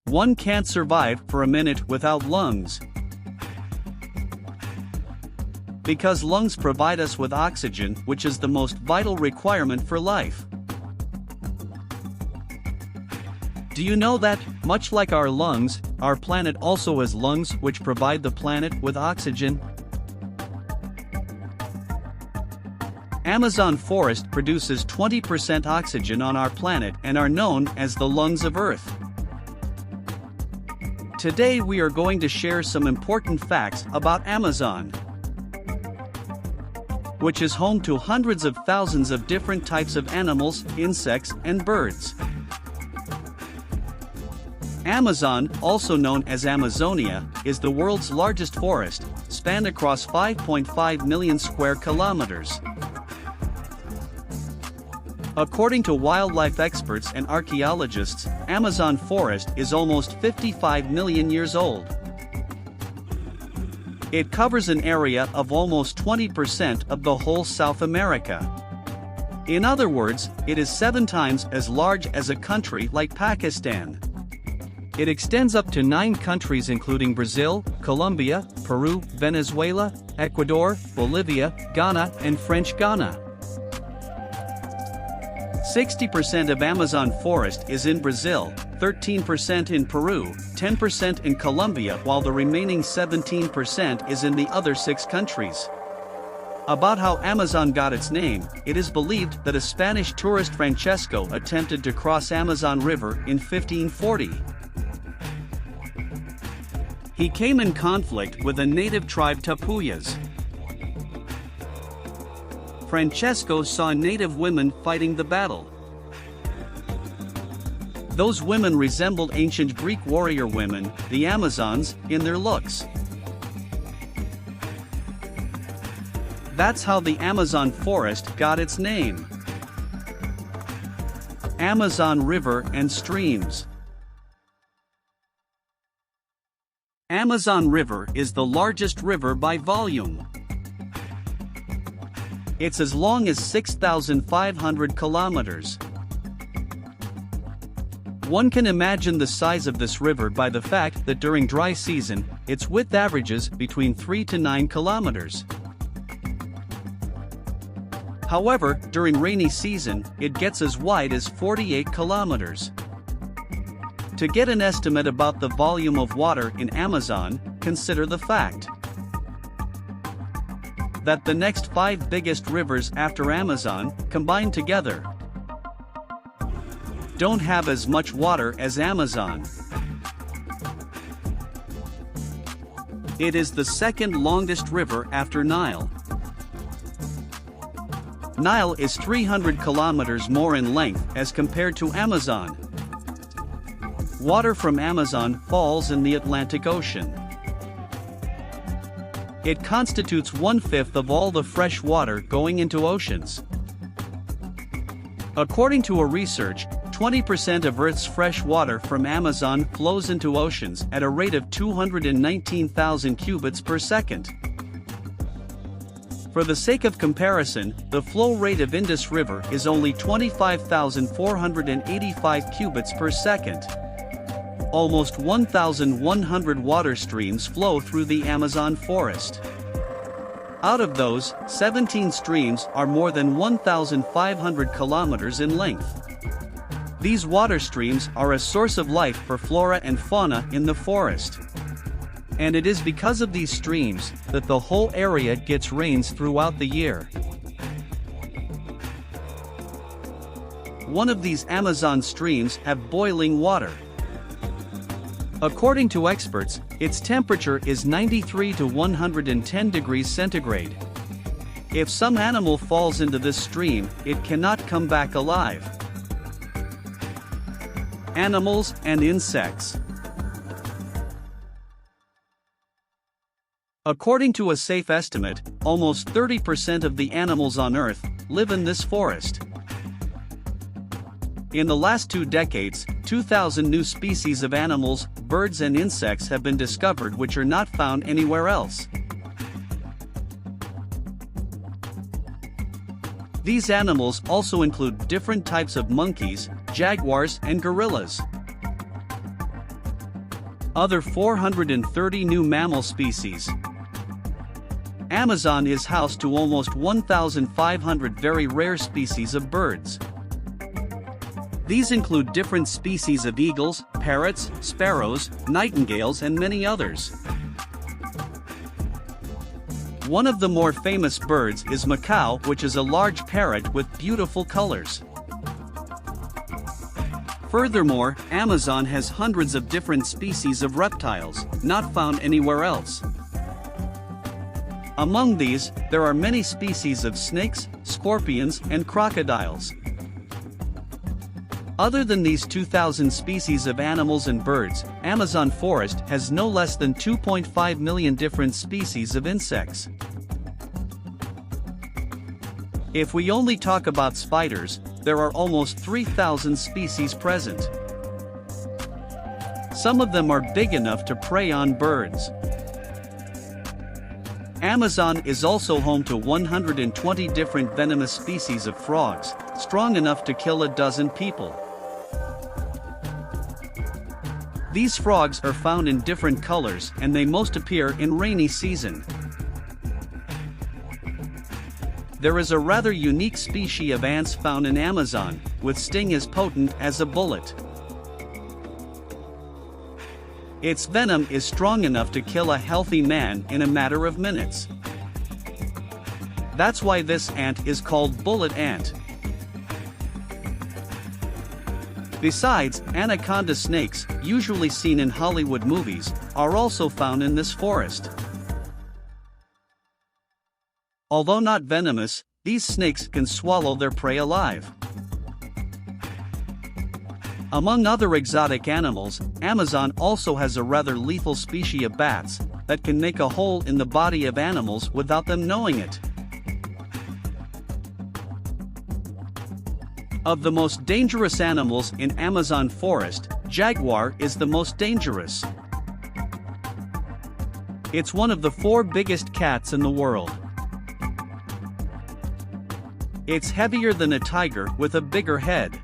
One can't survive for a minute without lungs. Because lungs provide us with oxygen, which is the most vital requirement for life. Do you know that, much like our lungs, our planet also has lungs which provide the planet with oxygen? Amazon forest produces 20% oxygen on our planet and are known as the lungs of Earth. Today we are going to share some important facts about Amazon, which is home to hundreds of thousands of different types of animals, insects, and birds. Amazon, also known as Amazonia, is the world's largest forest, spanned across 5.5 million square kilometers. According to wildlife experts and archaeologists, Amazon forest is almost 55 million years old. It covers an area of almost 20% of the whole South America. In other words, it is 7 times as large as a country like Pakistan. It extends up to 9 countries including Brazil, Colombia, Peru, Venezuela, Ecuador, Bolivia, Ghana, and French Guiana. 60% of Amazon forest is in Brazil, 13% in Peru, 10% in Colombia, while the remaining 17% is in the other 6 countries. About how Amazon got its name, it is believed that a Spanish tourist Francesco attempted to cross Amazon River in 1540. He came in conflict with a native tribe Tapuyas. Francesco saw native women fighting the battle. Those women resembled ancient Greek warrior women, the Amazons, in their looks. That's how the Amazon forest got its name. Amazon River and streams. Amazon River is the largest river by volume. It's as long as 6,500 kilometers. One can imagine the size of this river by the fact that during dry season, its width averages between 3 to 9 kilometers. However, during rainy season, it gets as wide as 48 kilometers. To get an estimate about the volume of water in Amazon, consider the fact that the next 5 biggest rivers after Amazon, combined together, don't have as much water as Amazon. It is the second longest river after Nile. Nile is 300 kilometers more in length as compared to Amazon. Water from Amazon falls in the Atlantic Ocean. It constitutes 1/5 of all the fresh water going into oceans. According to a research, 20% of Earth's fresh water from Amazon flows into oceans at a rate of 219,000 cubits per second. For the sake of comparison, the flow rate of Indus River is only 25,485 cubits per second. Almost 1,100 water streams flow through the Amazon forest. Out of those, 17 streams are more than 1,500 kilometers in length. These water streams are a source of life for flora and fauna in the forest. And it is because of these streams that the whole area gets rains throughout the year. One of these Amazon streams have boiling water. According to experts, its temperature is 93 to 110 degrees centigrade. If some animal falls into this stream, it cannot come back alive. Animals and insects. According to a safe estimate, almost 30% of the animals on Earth live in this forest. In the last 2 decades, 2,000 new species of animals, birds and insects have been discovered which are not found anywhere else. These animals also include different types of monkeys, jaguars and gorillas. other 430 new mammal species. Amazon is house to almost 1,500 very rare species of birds. These include different species of eagles, parrots, sparrows, nightingales, and many others. One of the more famous birds is macaw, which is a large parrot with beautiful colors. Furthermore, Amazon has hundreds of different species of reptiles, not found anywhere else. Among these, there are many species of snakes, scorpions, and crocodiles. Other than these 2,000 species of animals and birds, Amazon forest has no less than 2.5 million different species of insects. If we only talk about spiders, there are almost 3,000 species present. Some of them are big enough to prey on birds. Amazon is also home to 120 different venomous species of frogs, strong enough to kill a dozen people. These frogs are found in different colors and they most appear in rainy season. There is a rather unique species of ants found in Amazon, with sting as potent as a bullet. Its venom is strong enough to kill a healthy man in a matter of minutes. That's why this ant is called bullet ant. Besides, anaconda snakes, usually seen in Hollywood movies, are also found in this forest. Although not venomous, these snakes can swallow their prey alive. Among other exotic animals, Amazon also has a rather lethal species of bats that can make a hole in the body of animals without them knowing it. Of the most dangerous animals in Amazon forest, jaguar is the most dangerous. It's one of the 4 biggest cats in the world. It's heavier than a tiger with a bigger head.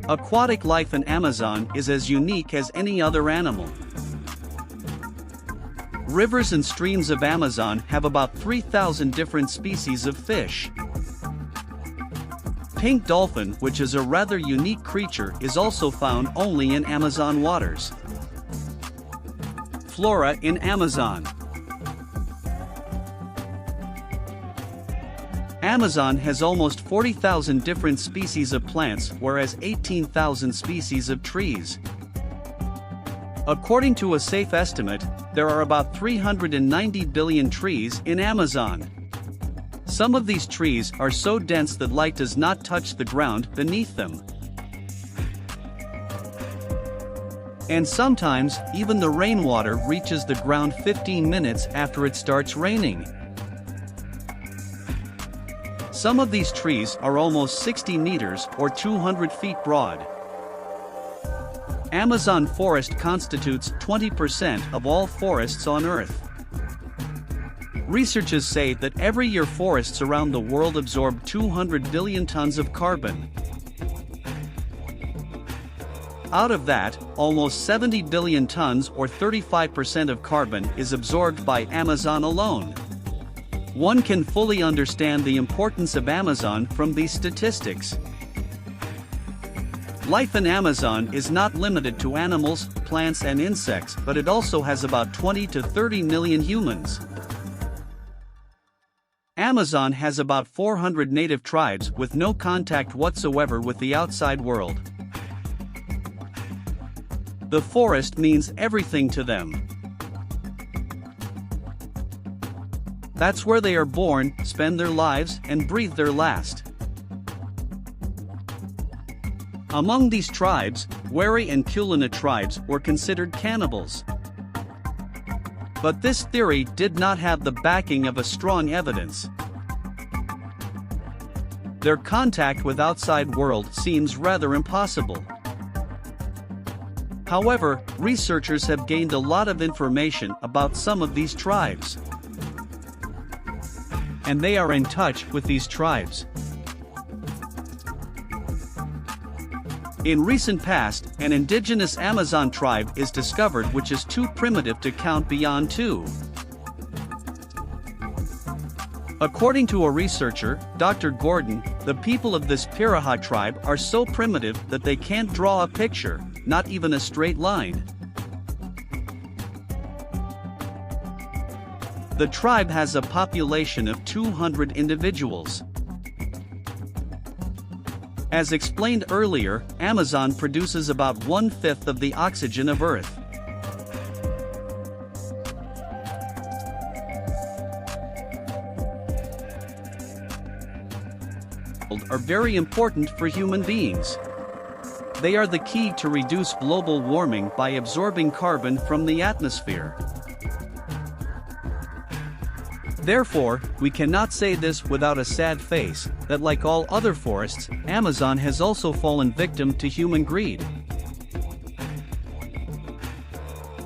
Aquatic life in Amazon is as unique as any other animal. Rivers and streams of Amazon have about 3,000 different species of fish. Pink dolphin, which is a rather unique creature, is also found only in Amazon waters. Flora in Amazon. Amazon has almost 40,000 different species of plants, whereas 18,000 species of trees. According to a safe estimate, there are about 390 billion trees in Amazon. Some of these trees are so dense that light does not touch the ground beneath them. And sometimes, even the rainwater reaches the ground 15 minutes after it starts raining. Some of these trees are almost 60 meters or 200 feet broad. Amazon forest constitutes 20% of all forests on Earth. Researchers say that every year forests around the world absorb 200 billion tons of carbon. Out of that, almost 70 billion tons or 35% of carbon is absorbed by Amazon alone. One can fully understand the importance of Amazon from these statistics. Life in Amazon is not limited to animals, plants and insects, but it also has about 20 to 30 million humans. Amazon has about 400 native tribes with no contact whatsoever with the outside world. The forest means everything to them. That's where they are born, spend their lives, and breathe their last. Among these tribes, Wari and Kulina tribes were considered cannibals. But this theory did not have the backing of a strong evidence. Their contact with outside world seems rather impossible. However, researchers have gained a lot of information about some of these tribes. And they are in touch with these tribes. In recent past, an indigenous Amazon tribe is discovered which is too primitive to count beyond 2. According to a researcher, Dr. Gordon, the people of this Piraha tribe are so primitive that they can't draw a picture, not even a straight line. The tribe has a population of 200 individuals. As explained earlier, Amazon produces about 1/5 of the oxygen of Earth. Are very important for human beings. They are the key to reduce global warming by absorbing carbon from the atmosphere. Therefore, we cannot say this without a sad face, that like all other forests, Amazon has also fallen victim to human greed.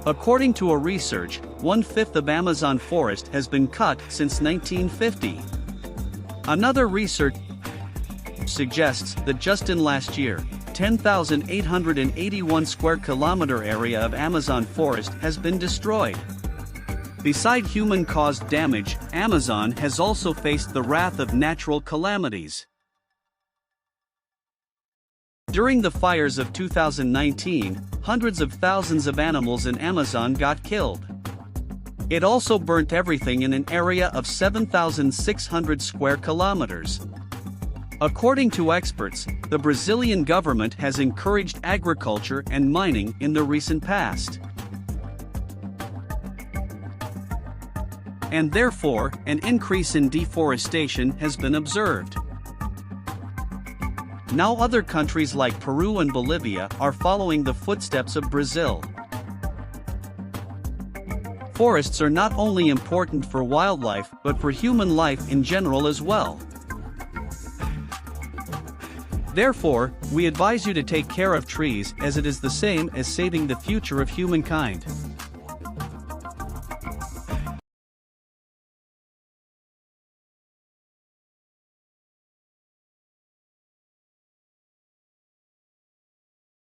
According to a research, 1/5 of Amazon forest has been cut since 1950. Another research suggests that just in last year, 10,881 square kilometer area of Amazon forest has been destroyed. Beside human-caused damage, Amazon has also faced the wrath of natural calamities. During the fires of 2019, hundreds of thousands of animals in Amazon got killed. It also burnt everything in an area of 7,600 square kilometers. According to experts, the Brazilian government has encouraged agriculture and mining in the recent past. And therefore, an increase in deforestation has been observed. Now other countries like Peru and Bolivia are following the footsteps of Brazil. Forests are not only important for wildlife but for human life in general as well. Therefore, we advise you to take care of trees as it is the same as saving the future of humankind.